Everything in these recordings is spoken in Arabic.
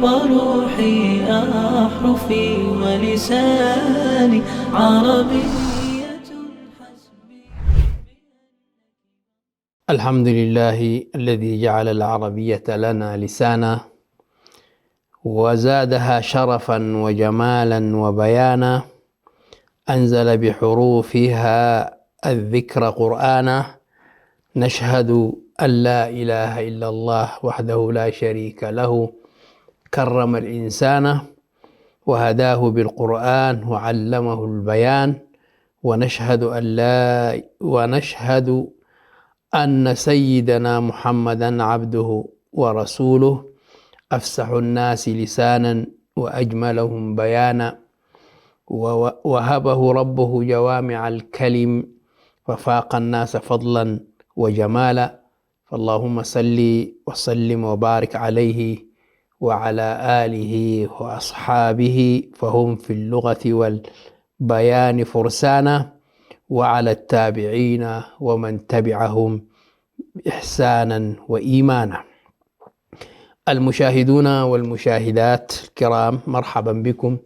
وروحي أحرفي ولساني عربية حسبي. الحمد لله الذي جعل العربية لنا لسانا وزادها شرفا وجمالا وبيانا، أنزل بحروفها الذكر قرآنا. نشهد أن لا إله إلا الله وحده لا شريك له، كرم الإنسان وهداه بالقرآن وعلمه البيان. ونشهد أن سيدنا محمدا عبده ورسوله، أفسح الناس لسانا وأجملهم بيانا، وهبه ربه جوامع الكلم ففاق الناس فضلا وجمالا. فاللهم صل وسلم وبارك عليه وعلى آله وأصحابه، فهم في اللغة والبيان فرسانا، وعلى التابعين ومن تبعهم إحسانا وإيمانا. المشاهدون والمشاهدات الكرام، مرحبا بكم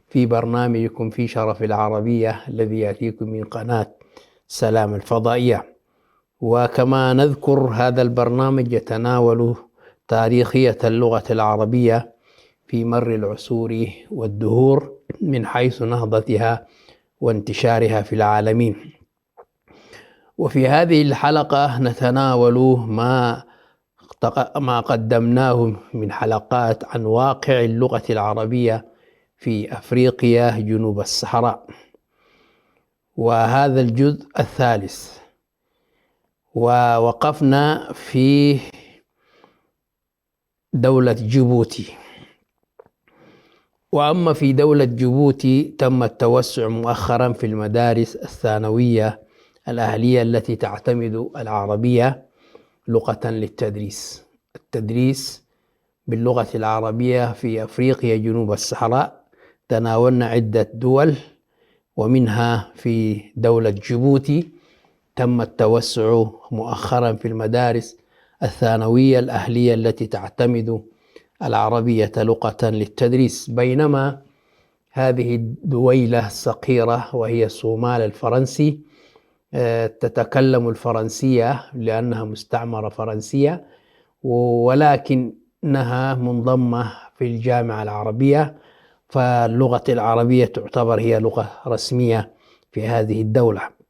في برنامجكم في شرف العربية الذي يأتيكم من قناة سلام الفضائية. وكما نذكر، هذا البرنامج يتناول تاريخية اللغة العربية في مر العصور والدهور من حيث نهضتها وانتشارها في العالمين. وفي هذه الحلقة نتناول ما قدمناه من حلقات عن واقع اللغة العربية في أفريقيا جنوب الصحراء، وهذا الجزء الثالث. ووقفنا في دولة جيبوتي. وأما في دولة جيبوتي تم التوسع مؤخرا في المدارس الثانوية الأهلية التي تعتمد العربية لغة للتدريس. التدريس باللغة العربية في أفريقيا جنوب الصحراء تناولنا عدة دول، ومنها في دولة جيبوتي تم التوسع مؤخرا في المدارس الثانوية الأهلية التي تعتمد العربية لغة للتدريس. بينما هذه الدويلة الصغيرة وهي الصومال الفرنسي تتكلم الفرنسية لأنها مستعمرة فرنسية، ولكنها منضمة في الجامعة العربية، فاللغة العربية تعتبر هي لغة رسمية في هذه الدولة.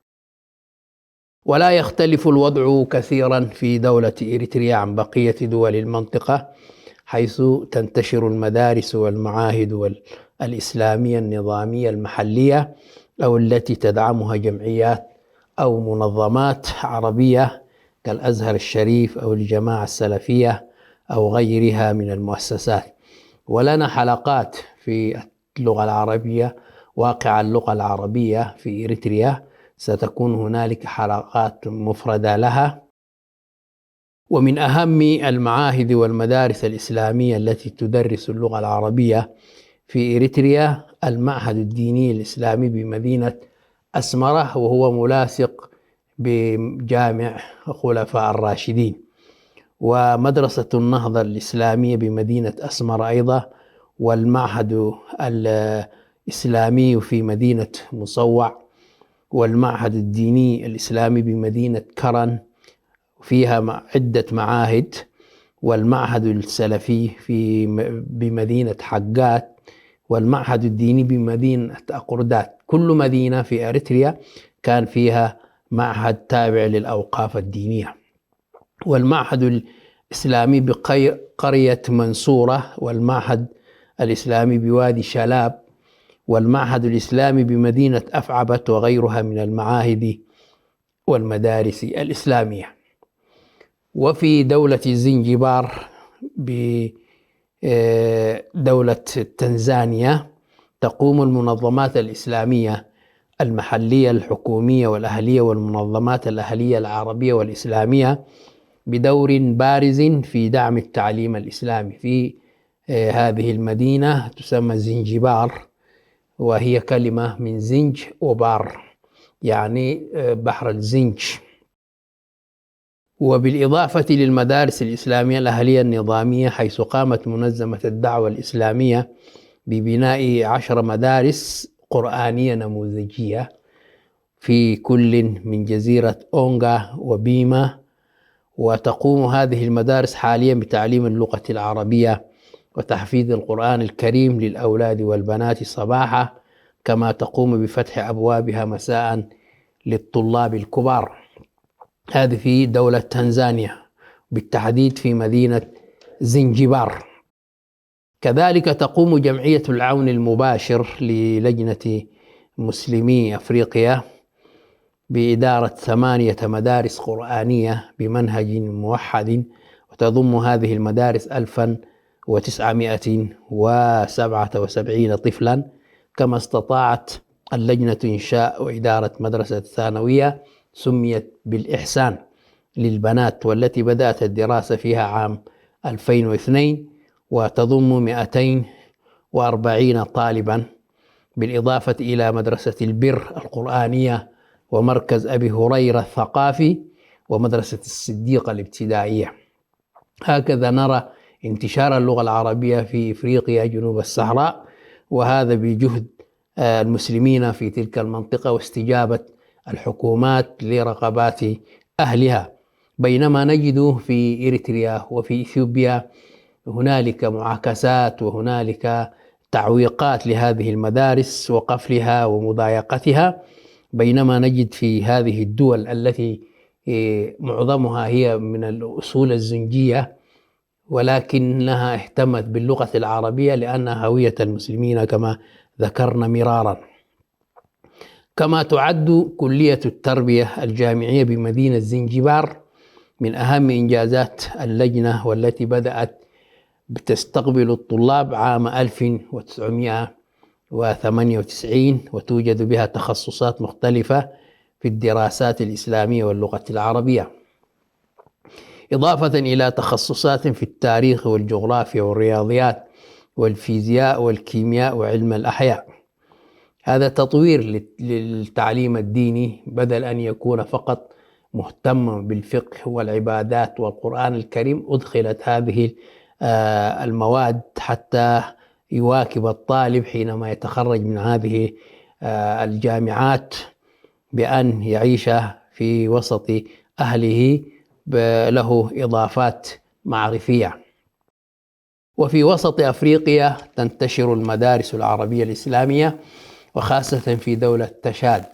ولا يختلف الوضع كثيرا في دولة إريتريا عن بقية دول المنطقة، حيث تنتشر المدارس والمعاهد الإسلامية النظامية المحلية أو التي تدعمها جمعيات أو منظمات عربية كالأزهر الشريف أو الجماعة السلفية أو غيرها من المؤسسات. ولنا حلقات في اللغة العربية، واقع اللغة العربية في إريتريا، ستكون هنالك حلقات مفردة لها. ومن أهم المعاهد والمدارس الإسلامية التي تدرس اللغة العربية في إريتريا المعهد الديني الإسلامي بمدينة أسمرة، وهو ملاصق بجامع خلفاء الراشدين، ومدرسة النهضة الإسلامية بمدينة أسمرة أيضا، والمعهد الإسلامي في مدينة مصوع، والمعهد الديني الإسلامي بمدينة كرن فيها عدة معاهد، والمعهد السلفي بمدينة حقات، والمعهد الديني بمدينة أقردات. كل مدينة في أريتريا كان فيها معهد تابع للأوقاف الدينية. والمعهد الإسلامي بقرية منصورة، والمعهد الإسلامي بوادي شلاب، والمعهد الإسلامي بمدينة أفعبت، وغيرها من المعاهد والمدارس الإسلامية. وفي دولة زنجبار بدولة تنزانيا تقوم المنظمات الإسلامية المحلية الحكومية والأهلية والمنظمات الأهلية العربية والإسلامية بدور بارز في دعم التعليم الإسلامي في هذه المدينة تسمى زنجبار، وهي كلمة من زنج وبار، يعني بحر الزنج. وبالإضافة للمدارس الإسلامية الأهلية النظامية، حيث قامت منظمة الدعوة الإسلامية ببناء 10 مدارس قرآنية نموذجية في كل من جزيرة أونغا وبيما. وتقوم هذه المدارس حاليا بتعليم اللغة العربية وتحفيظ القرآن الكريم للأولاد والبنات صباحا، كما تقوم بفتح أبوابها مساء للطلاب الكبار. هذه في دولة تنزانيا، بالتحديد في مدينة زنجبار. كذلك تقوم جمعية العون المباشر للجنة مسلمي أفريقيا بإدارة 8 مدارس قرآنية بمنهج موحد، وتضم هذه المدارس 1977 طفلا. كما استطاعت اللجنة إنشاء وإدارة مدرسة ثانوية سميت بالإحسان للبنات، والتي بدأت الدراسة فيها عام 2002، وتضم 240 طالبا، بالإضافة إلى مدرسة البر القرآنية ومركز أبي هريرة الثقافي ومدرسة الصديقة الابتدائية. هكذا نرى انتشار اللغة العربية في إفريقيا جنوب الصحراء، وهذا بجهد المسلمين في تلك المنطقة واستجابة الحكومات لرغبات أهلها. بينما نجد في إريتريا وفي إثيوبيا هنالك معاكسات وهنالك تعويقات لهذه المدارس وقفلها ومضايقتها، بينما نجد في هذه الدول التي معظمها هي من الأصول الزنجية ولكنها اهتمت باللغة العربية لأنها هوية المسلمين كما ذكرنا مرارا. كما تعد كلية التربية الجامعية بمدينة زنجبار من أهم إنجازات اللجنة، والتي بدأت بتستقبل الطلاب عام 1998، وتوجد بها تخصصات مختلفة في الدراسات الإسلامية واللغة العربية، إضافة إلى تخصصات في التاريخ والجغرافيا والرياضيات والفيزياء والكيمياء وعلم الأحياء. هذا تطوير للتعليم الديني، بدل أن يكون فقط مهتم بالفقه والعبادات والقرآن الكريم، أدخلت هذه المواد حتى يواكب الطالب حينما يتخرج من هذه الجامعات بأن يعيش في وسط أهله له إضافات معرفية. وفي وسط أفريقيا تنتشر المدارس العربية الإسلامية، وخاصة في دولة تشاد.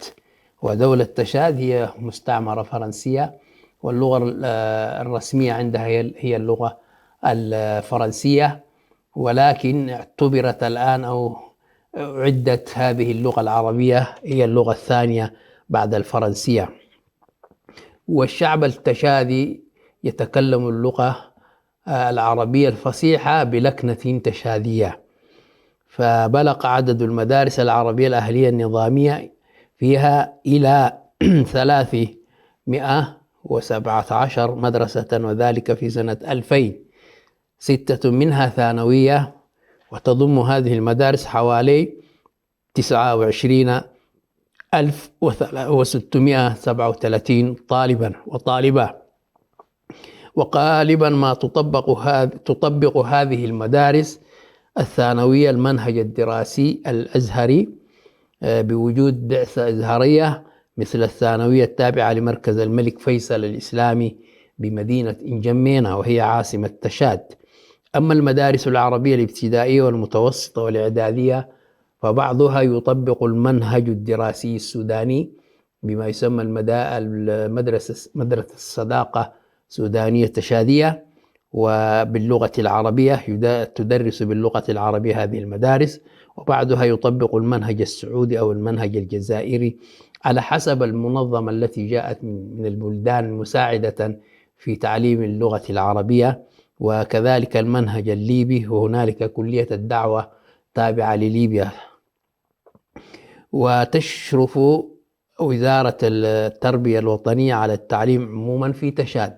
ودولة تشاد هي مستعمرة فرنسية، واللغة الرسمية عندها هي اللغة الفرنسية، ولكن اعتبرت الآن أو عدت هذه اللغة العربية هي اللغة الثانية بعد الفرنسية. والشعب التشادي يتكلم اللغة العربية الفصيحة بلكنة تشادية. فبلغ عدد المدارس العربية الأهلية النظامية فيها إلى 317 مدرسة، وذلك في سنة 2000. 6 منها ثانوية، وتضم هذه المدارس حوالي 29,637 طالبا وطالبة. وغالبا ما تطبق هذه المدارس الثانوية المنهج الدراسي الأزهري، بوجود بعثة إزهرية مثل الثانوية التابعة لمركز الملك فيصل الإسلامي بمدينة إنجمينا وهي عاصمة تشاد. أما المدارس العربية الابتدائية والمتوسطة والإعدادية فبعضها يطبق المنهج الدراسي السوداني بما يسمى مدرسة الصداقة سودانية تشادية، وباللغة العربية تدرس باللغة العربية هذه المدارس، وبعضها يطبق المنهج السعودي أو المنهج الجزائري على حسب المنظمة التي جاءت من البلدان مساعدة في تعليم اللغة العربية. وكذلك المنهج الليبي، وهنالك كلية الدعوة تابعة لليبيا. وتشرف وزارة التربية الوطنية على التعليم عموما في تشاد.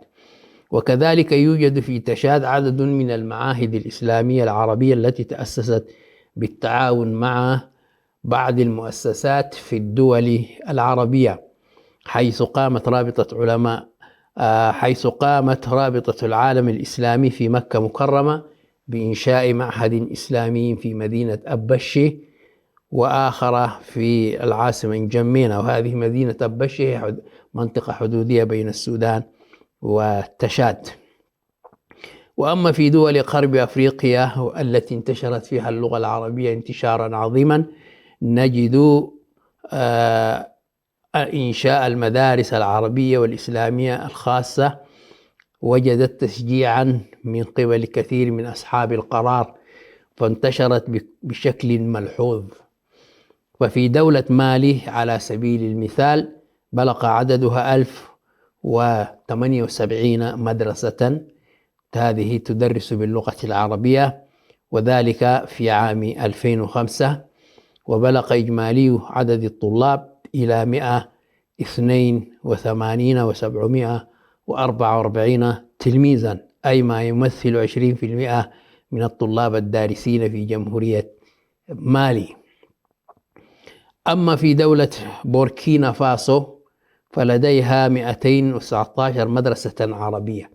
وكذلك يوجد في تشاد عدد من المعاهد الإسلامية العربية التي تأسست بالتعاون مع بعض المؤسسات في الدول العربية، حيث قامت رابطة علماء حيث قامت رابطة العالم الإسلامي في مكة مكرمة بإنشاء معهد إسلامي في مدينة أبشي، وآخر في العاصمة نجمينا، وهذه مدينة أبشي هي منطقة حدودية بين السودان والتشاد. وأما في دول غرب أفريقيا التي انتشرت فيها اللغة العربية انتشارا عظيما، نجد إنشاء المدارس العربية والإسلامية الخاصة وجدت تشجيعا من قبل كثير من أصحاب القرار، فانتشرت بشكل ملحوظ. وفي دولة مالي على سبيل المثال بلغ عددها 1078 مدرسة هذه تدرس باللغة العربية، وذلك في عام 2005، وبلغ إجمالي عدد الطلاب إلى 182,744 تلميذا، أي ما يمثل 20% من الطلاب الدارسين في جمهورية مالي. أما في دولة بوركينا فاسو فلديها 219 مدرسة عربية.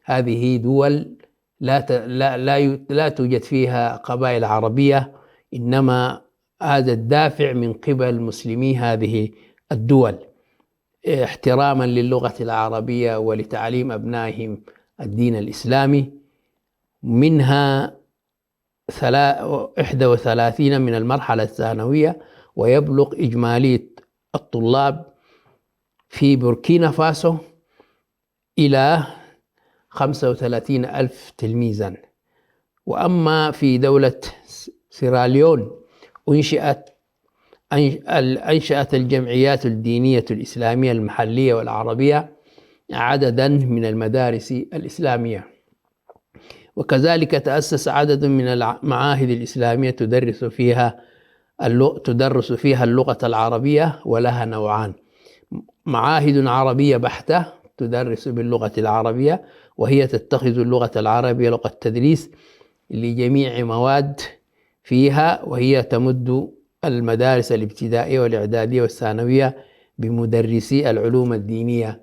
هذه دول لا توجد فيها قبائل عربية، إنما هذا الدافع من قبل مسلمي هذه الدول احتراما للغة العربية ولتعليم أبنائهم الدين الإسلامي. منها 31 من المرحلة الثانوية، ويبلغ إجمالي الطلاب في بوركينا فاسو إلى 35,000 تلميذا. وأما في دولة سيراليون أنشأت الجمعيات الدينية الإسلامية المحلية والعربية عددا من المدارس الإسلامية، وكذلك تأسس عدد من المعاهد الإسلامية تدرس فيها اللغة العربية، ولها نوعان: معاهد عربية بحتة تدرس باللغة العربية، وهي تتخذ اللغة العربية لغة تدريس لجميع مواد فيها، وهي تمد المدارس الابتدائية والإعدادية والثانوية بمدرسي العلوم الدينية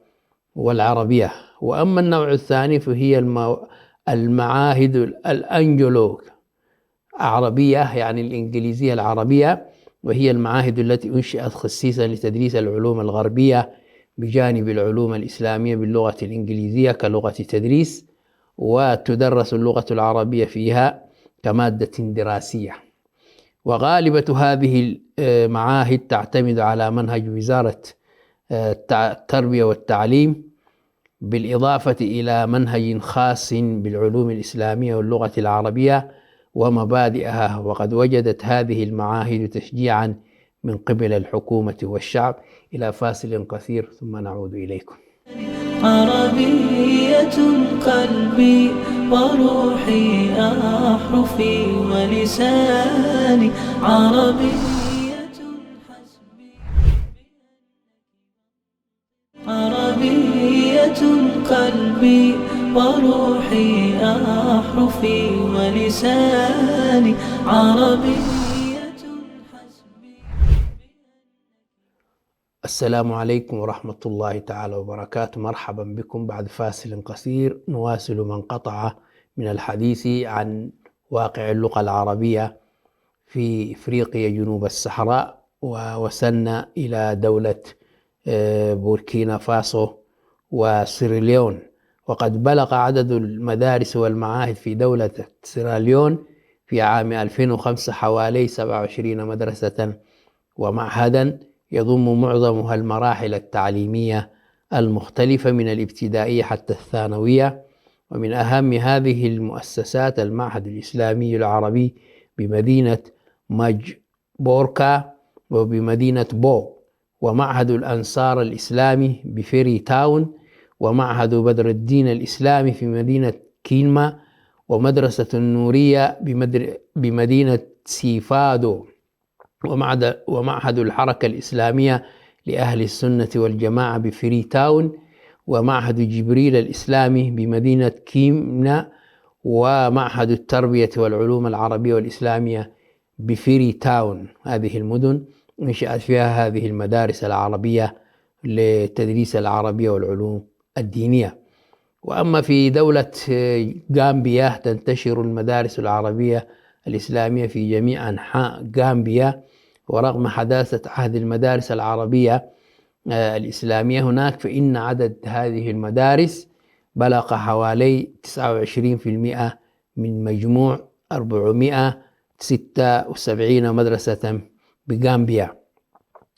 والعربية. وأما النوع الثاني فهي المعاهد الأنجلو عربية، يعني الإنجليزية العربية، وهي المعاهد التي أنشئت خصيصا لتدريس العلوم الغربية بجانب العلوم الإسلامية باللغة الإنجليزية كلغة تدريس، وتدرس اللغة العربية فيها كمادة دراسية. وغالبة هذه المعاهد تعتمد على منهج وزارة التربية والتعليم، بالإضافة إلى منهج خاص بالعلوم الإسلامية واللغة العربية ومبادئها. وقد وجدت هذه المعاهد تشجيعا من قبل الحكومة والشعب. إلى فاصل قصير ثم نعود إليكم. عربية قلبي وروحي أحرفي ولساني، عربية حسبي، عربية قلبي وروحي أحرفي ولساني، عربية. السلام عليكم ورحمة الله تعالى وبركاته. مرحبا بكم بعد فاصل قصير نواصل ما انقطع من الحديث عن واقع اللغة العربية في إفريقيا جنوب الصحراء، ووصلنا إلى دولة بوركينا فاسو وسيراليون. وقد بلغ عدد المدارس والمعاهد في دولة سيراليون في عام 2005 حوالي 27 مدرسة ومعهدا، يضم معظمها المراحل التعليمية المختلفة من الابتدائية حتى الثانوية. ومن أهم هذه المؤسسات المعهد الإسلامي العربي بمدينة ماجبوركا وبمدينة بو، ومعهد الأنصار الإسلامي بفيري تاون، ومعهد بدر الدين الإسلامي في مدينة كينما، ومدرسة النورية بمدينة سيفادو، ومعهد الحركة الإسلامية لأهل السنة والجماعة بفري تاون، ومعهد جبريل الإسلامي بمدينة كيمنا، ومعهد التربية والعلوم العربية والإسلامية بفري تاون. هذه المدن نشأت فيها هذه المدارس العربية لتدريس العربية والعلوم الدينية. وأما في دولة غامبيا تنتشر المدارس العربية الإسلامية في جميع أنحاء غامبيا، ورغم حداثة عهد المدارس العربية الإسلامية هناك، فإن عدد هذه المدارس بلغ حوالي 29% من مجموع 476 مدرسة بغامبيا،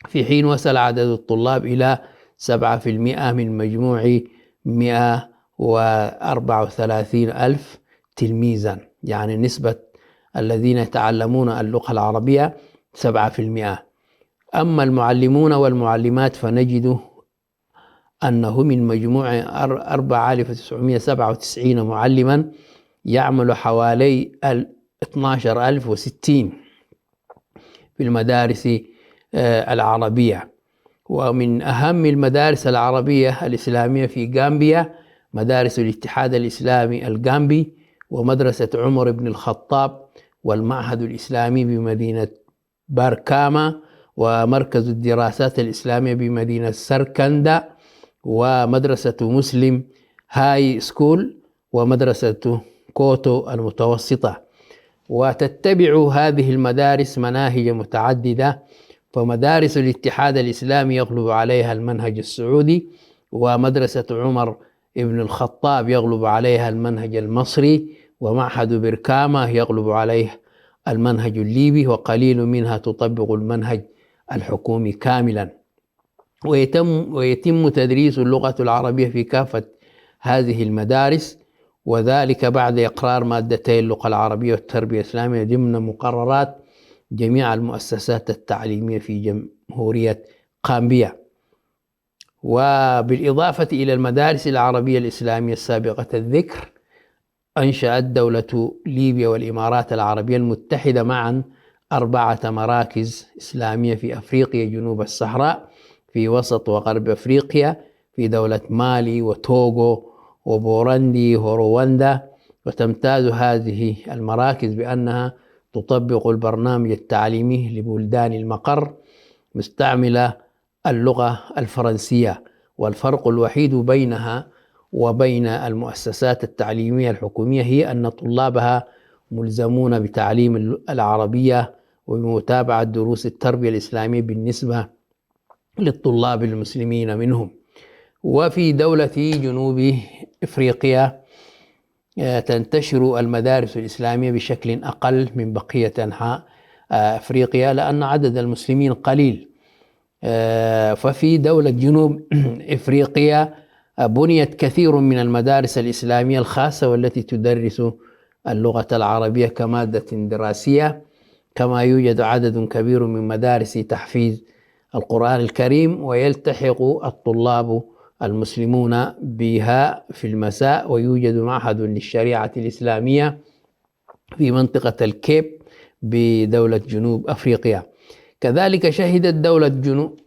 في حين وصل عدد الطلاب إلى 7% من مجموع 134 ألف تلميذا، يعني نسبة الذين يتعلمون اللغة العربية 7%. أما المعلمون والمعلمات فنجد أنه من مجموع 4997 معلما يعمل حوالي 12,060 في المدارس العربية. ومن أهم المدارس العربية الإسلامية في غامبيا مدارس الاتحاد الإسلامي الغامبي، ومدرسة عمر بن الخطاب، والمعهد الإسلامي بمدينة باركاما، ومركز الدراسات الإسلامية بمدينة سركندا، ومدرسة مسلم هاي سكول، ومدرسة كوتو المتوسطة. وتتبع هذه المدارس مناهج متعددة، فمدارس الاتحاد الإسلامي يغلب عليها المنهج السعودي، ومدرسة عمر بن الخطاب يغلب عليها المنهج المصري، ومعهد بركامة يغلب عليه المنهج الليبي، وقليل منها تطبق المنهج الحكومي كاملا. ويتم تدريس اللغة العربية في كافة هذه المدارس، وذلك بعد إقرار مادتي اللغة العربية والتربية الإسلامية ضمن مقررات جميع المؤسسات التعليمية في جمهورية غامبيا. وبالإضافة إلى المدارس العربية الإسلامية السابقة الذكر، أنشأت دولة ليبيا والإمارات العربية المتحدة معا 4 مراكز إسلامية في أفريقيا جنوب الصحراء، في وسط وغرب أفريقيا، في دولة مالي وتوغو وبوروندي ورواندا. وتمتاز هذه المراكز بأنها تطبق البرنامج التعليمي لبلدان المقر مستعملة اللغة الفرنسية، والفرق الوحيد بينها وبين المؤسسات التعليمية الحكومية هي أن طلابها ملزمون بتعليم العربية وبمتابعة دروس التربية الإسلامية بالنسبة للطلاب المسلمين منهم. وفي دولة جنوب إفريقيا تنتشر المدارس الإسلامية بشكل أقل من بقية أنحاء أفريقيا لأن عدد المسلمين قليل. ففي دولة جنوب إفريقيا بنيت كثير من المدارس الإسلامية الخاصة والتي تدرس اللغة العربية كمادة دراسية، كما يوجد عدد كبير من مدارس تحفيظ القرآن الكريم، ويلتحق الطلاب المسلمون بها في المساء. ويوجد معهد للشريعة الإسلامية في منطقة الكيب بدولة جنوب أفريقيا. كذلك شهدت دولة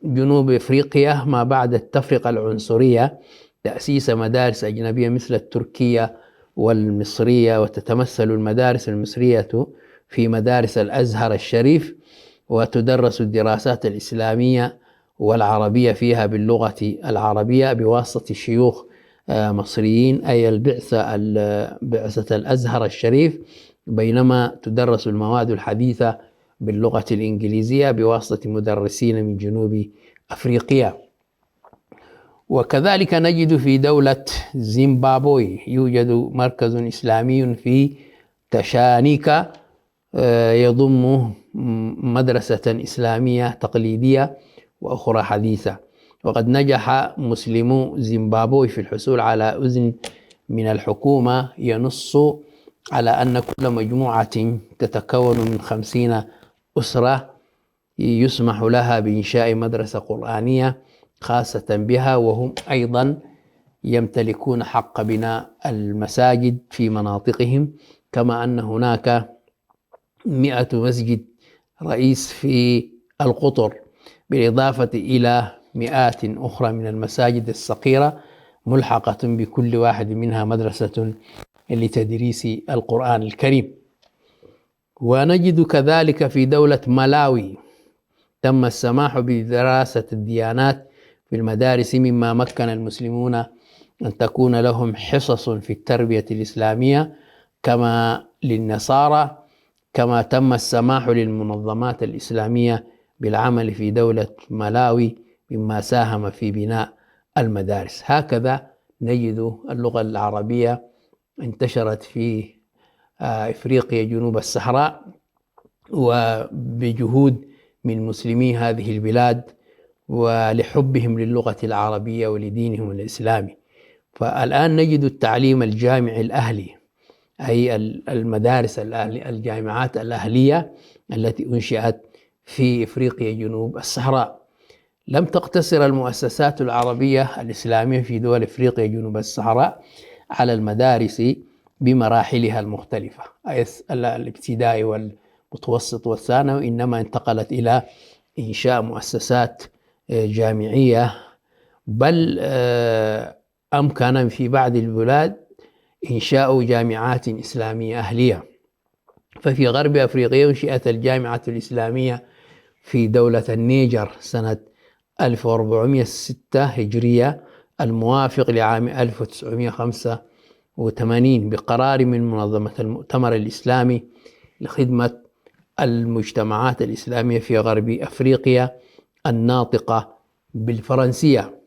جنوب أفريقيا ما بعد التفرقة العنصرية تأسيس مدارس أجنبية مثل التركية والمصرية، وتتمثل المدارس المصرية في مدارس الأزهر الشريف، وتدرس الدراسات الإسلامية والعربية فيها باللغة العربية بواسطة شيوخ مصريين، أي بعثة الأزهر الشريف، بينما تدرس المواد الحديثة باللغة الإنجليزية بواسطة مدرسين من جنوب أفريقيا. وكذلك نجد في دولة زيمبابوي يوجد مركز إسلامي في تشانيكا يضم مدرسة إسلامية تقليدية وأخرى حديثة. وقد نجح مسلمو زيمبابوي في الحصول على أذن من الحكومة ينص على أن كل مجموعة تتكون من 50 أسرة يسمح لها بإنشاء مدرسة قرآنية خاصة بها، وهم أيضا يمتلكون حق بناء المساجد في مناطقهم، كما أن هناك 100 مسجد رئيس في القطر، بالإضافة إلى مئات أخرى من المساجد الصغيرة ملحقة بكل واحد منها مدرسة لتدريس القرآن الكريم. ونجد كذلك في دولة مالاوي تم السماح بدراسة الديانات في المدارس، مما مكن المسلمون أن تكون لهم حصص في التربية الإسلامية كما للنصارى، كما تم السماح للمنظمات الإسلامية بالعمل في دولة ملاوي مما ساهم في بناء المدارس. هكذا نجد اللغة العربية انتشرت في إفريقيا جنوب الصحراء، وبجهود من مسلمي هذه البلاد ولحبهم للغة العربية ولدينهم الإسلامي. فالآن نجد التعليم الجامعي الأهلي، أي المدارس الأهلية، الجامعات الأهلية التي أنشئت في إفريقيا جنوب الصحراء. لم تقتصر المؤسسات العربية الإسلامية في دول إفريقيا جنوب الصحراء على المدارس بمراحلها المختلفة، أي الابتدائي والمتوسط والثانوي، إنما انتقلت إلى إنشاء مؤسسات جامعية، بل أمكن في بعض البلاد إنشاء جامعات إسلامية أهلية. ففي غرب أفريقيا أنشئت الجامعة الإسلامية في دولة النيجر سنة 1406 هجرية، الموافق لعام 1985 بقرار من منظمة المؤتمر الإسلامي لخدمة المجتمعات الإسلامية في غرب أفريقيا الناطقة بالفرنسية.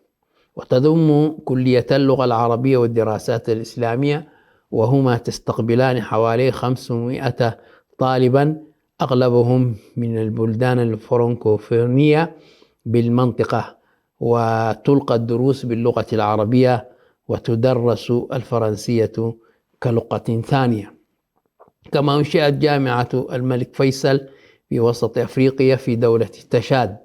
وتضم كلية اللغة العربية والدراسات الإسلامية، وهما تستقبلان حوالي 500 طالبا أغلبهم من البلدان الفرنكوفونية بالمنطقة، وتلقى الدروس باللغة العربية وتدرس الفرنسية كلغة ثانية. كما أنشئت جامعة الملك فيصل في وسط أفريقيا في دولة تشاد،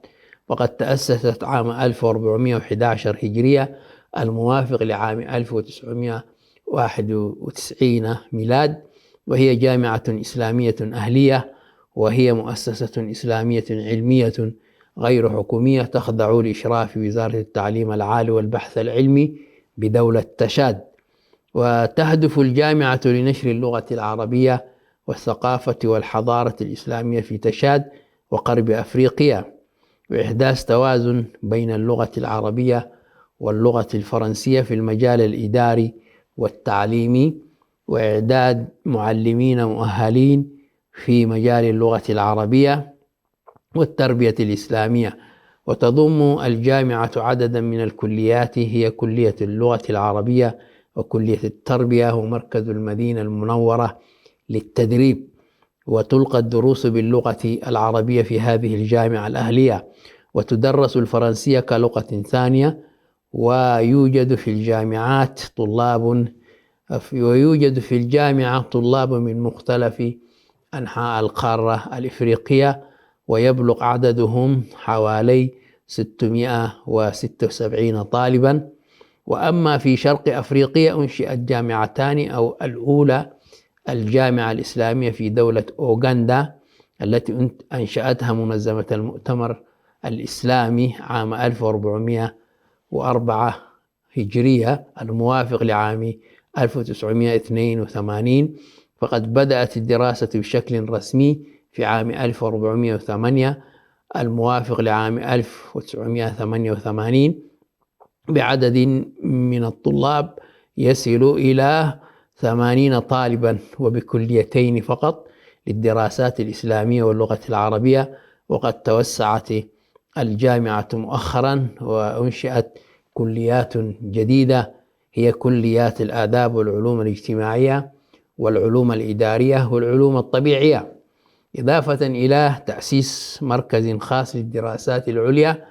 وقد تأسست عام 1411 هجرية الموافق لعام 1991 ميلاد، وهي جامعة إسلامية أهلية، وهي مؤسسة إسلامية علمية غير حكومية تخضع لإشراف وزارة التعليم العالي والبحث العلمي بدولة تشاد. وتهدف الجامعة لنشر اللغة العربية والثقافة والحضارة الإسلامية في تشاد وغرب أفريقيا، وإحداث توازن بين اللغة العربية واللغة الفرنسية في المجال الإداري والتعليمي، وإعداد معلمين مؤهلين في مجال اللغة العربية والتربية الإسلامية. وتضم الجامعة عددا من الكليات، هي كلية اللغة العربية وكلية التربية ومركز المدينة المنورة للتدريب. وتلقى الدروس باللغة العربية في هذه الجامعة الأهلية، وتدرس الفرنسية كلغة ثانية. ويوجد في الجامعة طلاب من مختلف أنحاء القارة الإفريقية، ويبلغ عددهم حوالي 676 طالبا. وأما في شرق أفريقيا أنشئت جامعتان، أو الأولى الجامعة الإسلامية في دولة أوغندا التي أنشأتها منظمة المؤتمر الإسلامي عام 1404 هجرية الموافق لعام 1982، فقد بدأت الدراسة بشكل رسمي في عام 1408 الموافق لعام 1988 بعدد من الطلاب يصل إلى 80 طالبا، وبكليتين فقط للدراسات الإسلامية واللغة العربية. وقد توسعت الجامعة مؤخرا وأنشئت كليات جديدة، هي كليات الآداب والعلوم الاجتماعية والعلوم الإدارية والعلوم الطبيعية، إضافة إلى تأسيس مركز خاص للدراسات العليا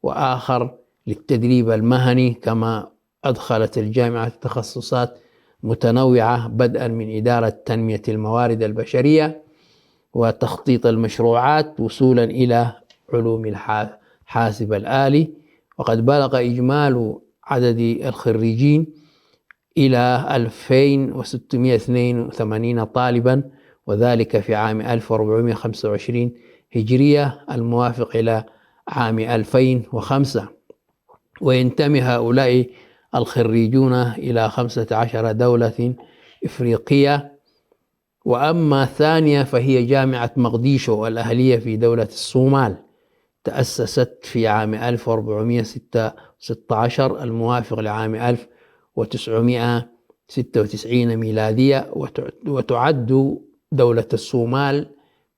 وآخر للتدريب المهني. كما أدخلت الجامعة تخصصات متنوعة بدءا من إدارة تنمية الموارد البشرية وتخطيط المشروعات وصولا إلى علوم الحاسب الآلي. وقد بلغ إجمال عدد الخريجين إلى 2682 طالبا، وذلك في عام 1425 هجرية الموافق إلى عام 2005. وينتمي هؤلاء الخريجون إلى 15 دولة إفريقية. وأما الثانية فهي جامعة مقديشو الأهلية في دولة الصومال، تأسست في عام 1416 الموافق لعام 1996 ميلادية، وتعد دولة الصومال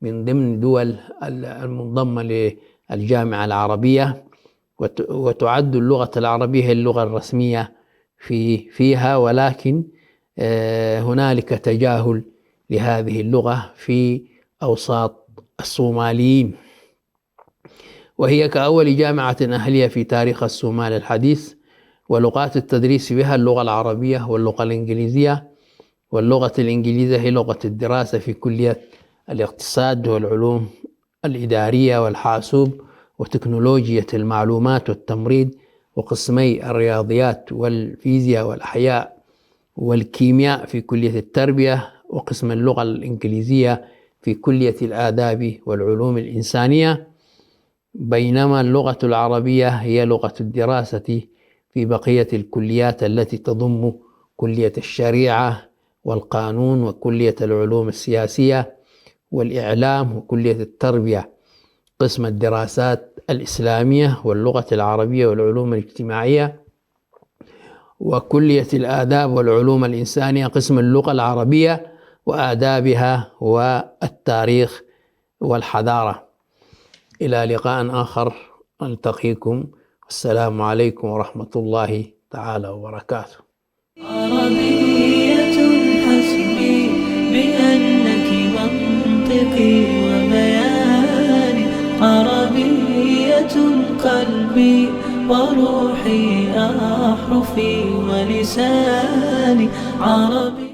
من ضمن الدول المنضمة للجامعة العربية، وتعد اللغة العربية هي اللغة الرسمية فيها، ولكن هنالك تجاهل لهذه اللغة في أوساط الصوماليين، وهي كأول جامعة أهلية في تاريخ الصومال الحديث. ولغات التدريس بها اللغة العربية واللغة الإنجليزية، واللغة الإنجليزية هي لغة الدراسة في كلية الاقتصاد والعلوم الإدارية والحاسوب وتكنولوجيا المعلومات والتمريض، وقسمي الرياضيات والفيزياء والأحياء والكيمياء في كلية التربية، وقسم اللغة الإنجليزية في كلية الآداب والعلوم الإنسانية، بينما اللغة العربية هي لغة الدراسة في بقية الكليات التي تضم كلية الشريعة والقانون وكلية العلوم السياسية والإعلام وكلية التربية قسم الدراسات الإسلامية واللغة العربية والعلوم الاجتماعية، وكلية الآداب والعلوم الإنسانية قسم اللغة العربية وآدابها والتاريخ والحضارة. إلى لقاء آخر ألتقيكم، السلام عليكم ورحمة الله تعالى وبركاته. عربية حسبي بأنك منطقي وبياني، عربية قلبي وروحي أحرفي ولساني، عربي